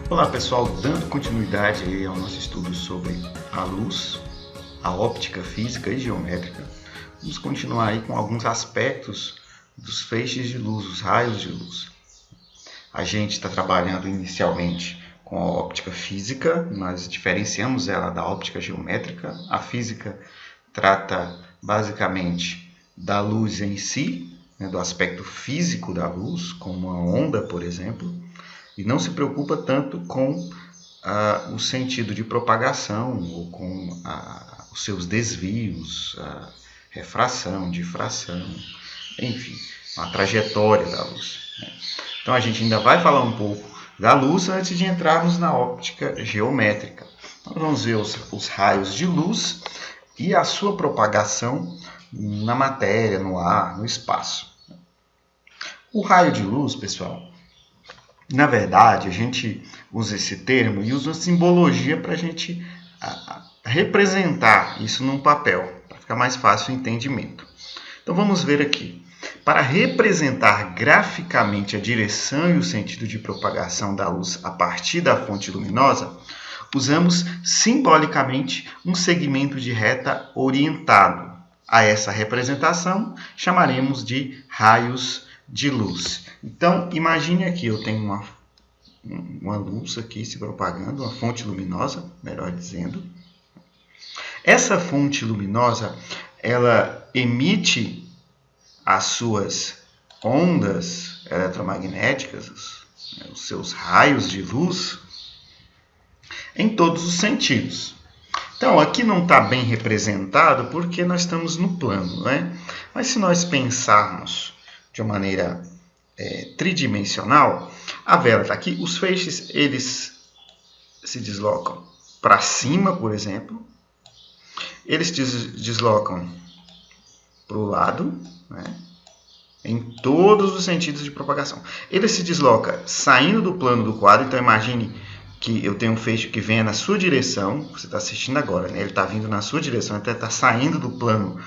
Olá pessoal, dando continuidade aí ao nosso estudo sobre a luz, a óptica física e geométrica, vamos continuar aí com alguns aspectos dos feixes de luz, os raios de luz. A gente está trabalhando inicialmente com a óptica física, nós diferenciamos ela da óptica geométrica. A física trata basicamente da luz em si, do aspecto físico da luz, como uma onda, por exemplo, e não se preocupa tanto com o sentido de propagação ou com os seus desvios, a refração, difração, enfim, a trajetória da luz. Então a gente ainda vai falar um pouco da luz antes de entrarmos na óptica geométrica. Então, vamos ver os raios de luz e a sua propagação na matéria, no ar, no espaço. O raio de luz, pessoal, na verdade, a gente usa esse termo e usa simbologia para a gente representar isso num papel, para ficar mais fácil o entendimento. Então vamos ver aqui. Para representar graficamente a direção e o sentido de propagação da luz a partir da fonte luminosa, usamos simbolicamente um segmento de reta orientado. A essa representação chamaremos de raios de luz. Então, imagine aqui, eu tenho uma luz aqui se propagando, uma fonte luminosa, melhor dizendo. Essa fonte luminosa, ela emite as suas ondas eletromagnéticas, os seus raios de luz, em todos os sentidos. Então, aqui não está bem representado porque nós estamos no plano, né? Mas se nós pensarmos de uma maneira tridimensional, a vela está aqui, os feixes eles se deslocam para cima, por exemplo, eles deslocam para o lado, né? Em todos os sentidos de propagação. Ele se desloca saindo do plano do quadro, então imagine que eu tenho um feixe que venha na sua direção, você está assistindo agora, né? Ele está vindo na sua direção, então ele está saindo do plano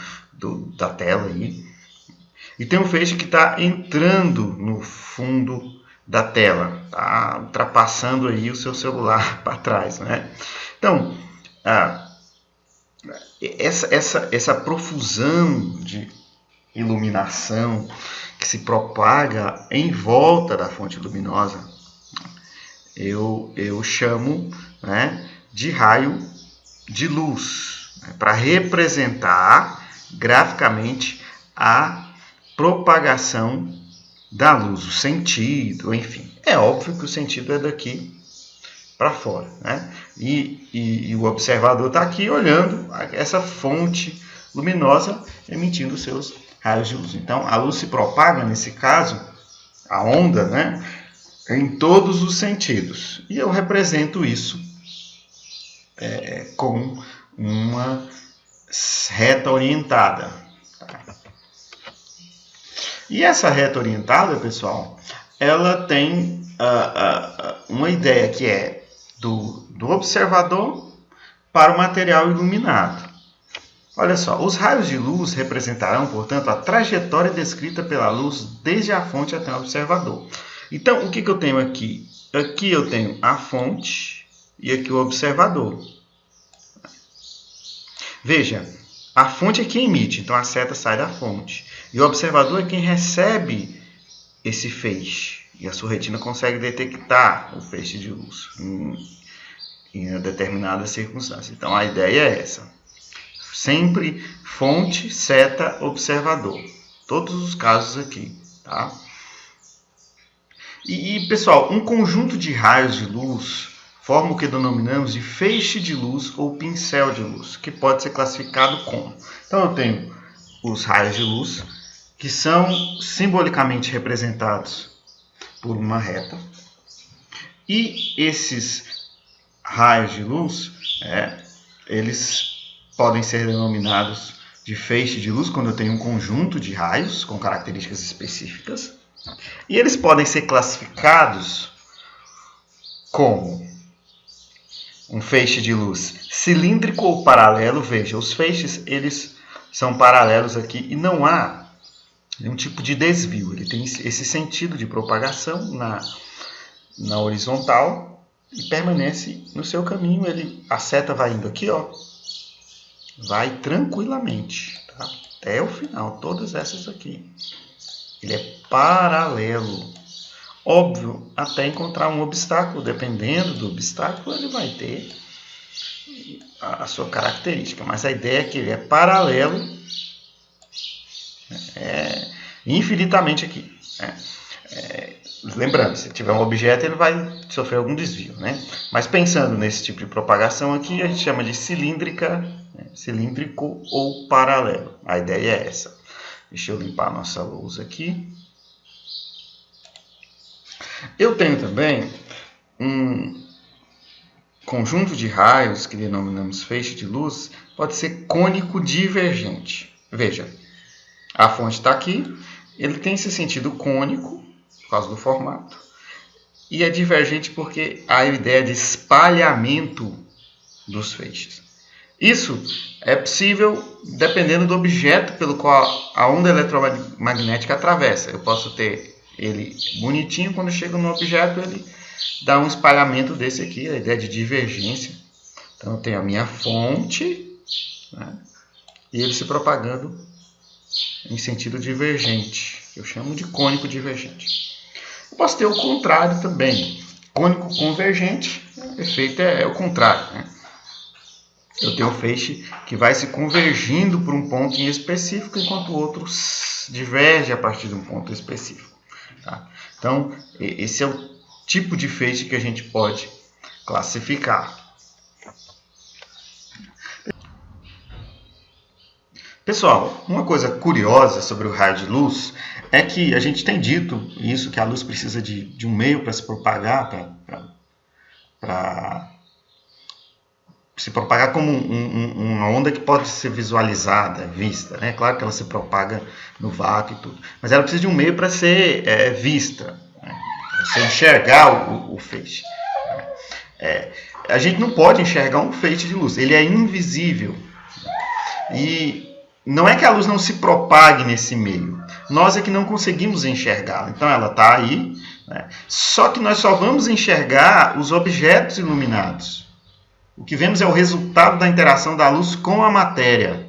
da tela aí. E tem um feixe que está entrando no fundo da tela, tá ultrapassando aí o seu celular para trás, né? Então, essa profusão de iluminação que se propaga em volta da fonte luminosa, eu chamo, né, de raio de luz, né, para representar graficamente a propagação da luz, o sentido, enfim. É óbvio que o sentido é daqui para fora, né? E o observador está aqui olhando essa fonte luminosa emitindo seus raios de luz. Então, a luz se propaga, nesse caso, a onda, né, em todos os sentidos. E eu represento isso com uma reta orientada. E essa reta orientada, pessoal, ela tem uma ideia que é do observador para o material iluminado. Olha só, os raios de luz representarão, portanto, a trajetória descrita pela luz desde a fonte até o observador. Então, o que eu tenho aqui? Aqui eu tenho a fonte e aqui o observador. Veja, a fonte é quem emite, então a seta sai da fonte. E o observador é quem recebe esse feixe. E a sua retina consegue detectar o feixe de luz em determinada circunstância. Então, a ideia é essa. Sempre fonte, seta, observador. Todos os casos aqui, tá? E pessoal, um conjunto de raios de luz forma o que denominamos de feixe de luz ou pincel de luz, que pode ser classificado como. Então, eu tenho os raios de luz, que são simbolicamente representados por uma reta. E esses raios de luz, eles podem ser denominados de feixe de luz quando eu tenho um conjunto de raios com características específicas. E eles podem ser classificados como um feixe de luz cilíndrico ou paralelo. Veja, os feixes eles são paralelos aqui e não há nenhum tipo de desvio. Ele tem esse sentido de propagação na horizontal e permanece no seu caminho. A seta vai indo aqui, ó, vai tranquilamente, tá? Até o final, todas essas aqui. Ele é paralelo. Óbvio, até encontrar um obstáculo. Dependendo do obstáculo, ele vai ter a sua característica. Mas a ideia é que ele é paralelo infinitamente aqui. Lembrando, se tiver um objeto, ele vai sofrer algum desvio, né? Mas pensando nesse tipo de propagação aqui, a gente chama de cilíndrica, cilíndrico ou paralelo. A ideia é essa. Deixa eu limpar a nossa lousa aqui. Eu tenho também um conjunto de raios que denominamos feixe de luz, pode ser cônico divergente. Veja, a fonte está aqui, ele tem esse sentido cônico, por causa do formato, e é divergente porque há a ideia de espalhamento dos feixes. Isso é possível dependendo do objeto pelo qual a onda eletromagnética atravessa. Eu posso ter ele bonitinho, quando chega no objeto ele dá um espalhamento desse aqui, a ideia de divergência. Então eu tenho a minha fonte, né, e ele se propagando em sentido divergente. Eu chamo de cônico divergente. Eu posso ter o contrário também. Cônico convergente, o efeito é o contrário, né? Eu tenho um feixe que vai se convergindo por um ponto em específico, enquanto o outro diverge a partir de um ponto específico. Tá? Então, esse é o tipo de feixe que a gente pode classificar. Pessoal, uma coisa curiosa sobre o raio de luz é que a gente tem dito isso, que a luz precisa de um meio para se propagar, para se propagar como uma onda que pode ser visualizada, vista, né? Claro que ela se propaga no vácuo e tudo, mas ela precisa de um meio para ser vista, né? Você enxergar o feixe. A gente não pode enxergar um feixe de luz, ele é invisível. E não é que a luz não se propague nesse meio, nós é que não conseguimos enxergá-la. Então ela está aí, né? Só que nós só vamos enxergar os objetos iluminados. O que vemos é o resultado da interação da luz com a matéria,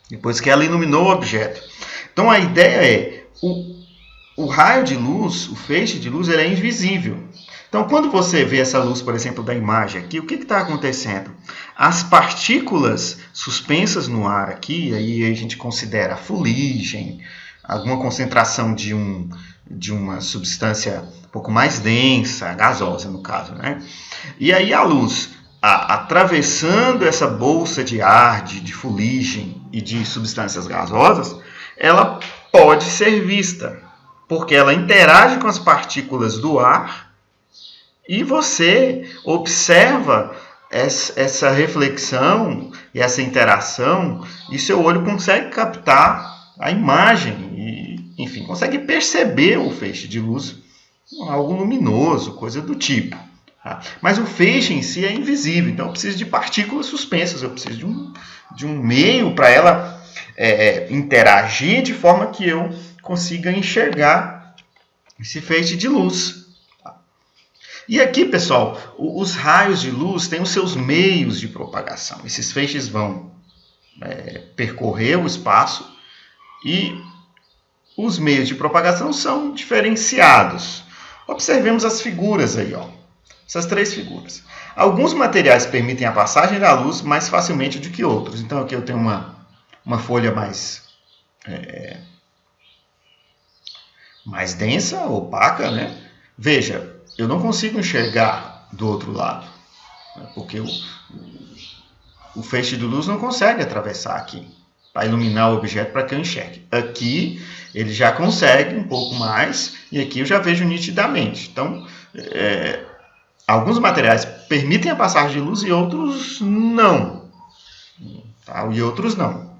depois que ela iluminou o objeto. Então a ideia é, o raio de luz, o feixe de luz, ele é invisível. Então quando você vê essa luz, por exemplo, da imagem aqui, o que está acontecendo? As partículas suspensas no ar aqui, aí a gente considera a fuligem, alguma concentração de uma substância um pouco mais densa, gasosa no caso, né? E aí a luz, atravessando essa bolsa de ar, de fuligem e de substâncias gasosas, ela pode ser vista, porque ela interage com as partículas do ar e você observa essa reflexão e essa interação e seu olho consegue captar a imagem e, enfim, consegue perceber o feixe de luz, algo luminoso, coisa do tipo. Mas o feixe em si é invisível, então eu preciso de partículas suspensas, eu preciso de um meio para ela interagir de forma que eu consiga enxergar esse feixe de luz. E aqui, pessoal, os raios de luz têm os seus meios de propagação. Esses feixes vão percorrer o espaço e os meios de propagação são diferenciados. Observemos as figuras aí, ó. Essas três figuras. Alguns materiais permitem a passagem da luz mais facilmente do que outros. Então aqui eu tenho uma folha mais densa, opaca, né? Veja, eu não consigo enxergar do outro lado, né? Porque o feixe de luz não consegue atravessar aqui para iluminar o objeto para que eu enxergue. Aqui ele já consegue um pouco mais e aqui eu já vejo nitidamente. Então, alguns materiais permitem a passagem de luz e outros não. Tá? E outros não.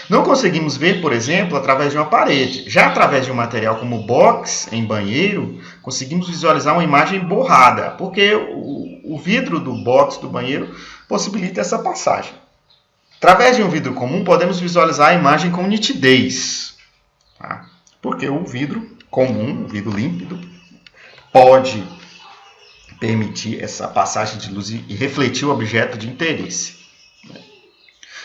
Não conseguimos ver, por exemplo, através de uma parede. Já através de um material como box em banheiro, conseguimos visualizar uma imagem borrada, porque o vidro do box do banheiro possibilita essa passagem. Através de um vidro comum, podemos visualizar a imagem com nitidez. Tá? Porque o vidro comum, o vidro límpido, pode permitir essa passagem de luz e refletir o objeto de interesse.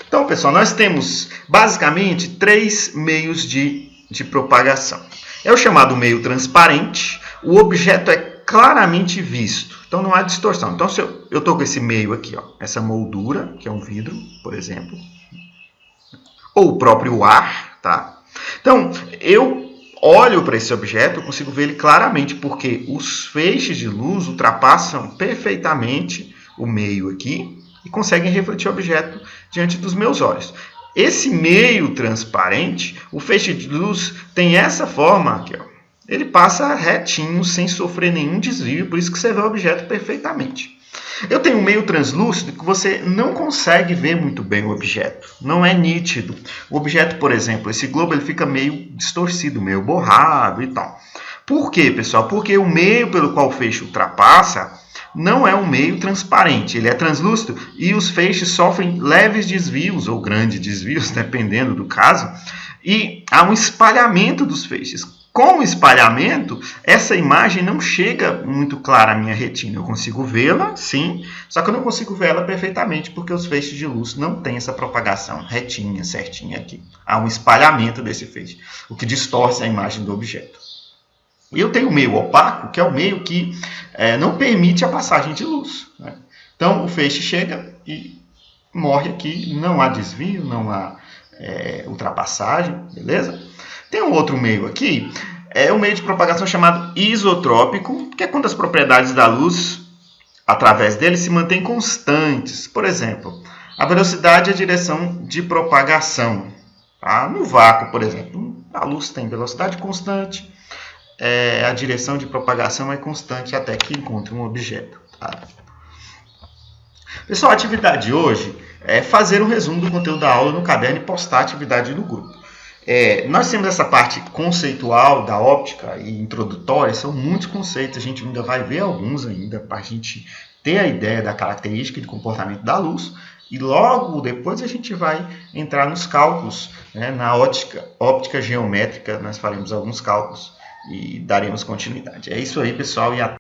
Então, pessoal, nós temos basicamente 3 meios de propagação. É o chamado meio transparente, o objeto é claramente visto, então não há distorção. Então, se eu estou com esse meio aqui, ó, essa moldura, que é um vidro, por exemplo, ou o próprio ar, tá? Então, eu olho para esse objeto, eu consigo ver ele claramente, porque os feixes de luz ultrapassam perfeitamente o meio aqui e conseguem refletir o objeto diante dos meus olhos. Esse meio transparente, o feixe de luz tem essa forma aqui, ó. Ele passa retinho, sem sofrer nenhum desvio, por isso que você vê o objeto perfeitamente. Eu tenho um meio translúcido que você não consegue ver muito bem o objeto, não é nítido. O objeto, por exemplo, esse globo, ele fica meio distorcido, meio borrado e tal. Por quê, pessoal? Porque o meio pelo qual o feixe ultrapassa não é um meio transparente, ele é translúcido e os feixes sofrem leves desvios ou grandes desvios, dependendo do caso, e há um espalhamento dos feixes. Com o espalhamento, essa imagem não chega muito clara à minha retina. Eu consigo vê-la, sim, só que eu não consigo vê-la perfeitamente, porque os feixes de luz não têm essa propagação retinha, certinha aqui. Há um espalhamento desse feixe, o que distorce a imagem do objeto. E eu tenho o meio opaco, que é o meio que não permite a passagem de luz, né? Então, o feixe chega e morre aqui, não há desvio, não há ultrapassagem, beleza? Tem um outro meio aqui, é o meio de propagação chamado isotrópico, que é quando as propriedades da luz, através dele, se mantêm constantes. Por exemplo, a velocidade e a direção de propagação. Tá? No vácuo, por exemplo, a luz tem velocidade constante, a direção de propagação é constante até que encontre um objeto. Tá? Pessoal, a atividade de hoje é fazer um resumo do conteúdo da aula no caderno e postar a atividade no grupo. Nós temos essa parte conceitual da óptica e introdutória, são muitos conceitos, a gente ainda vai ver alguns ainda para a gente ter a ideia da característica de comportamento da luz e logo depois a gente vai entrar nos cálculos, né? Na óptica geométrica nós faremos alguns cálculos e daremos continuidade. É isso aí, pessoal, e até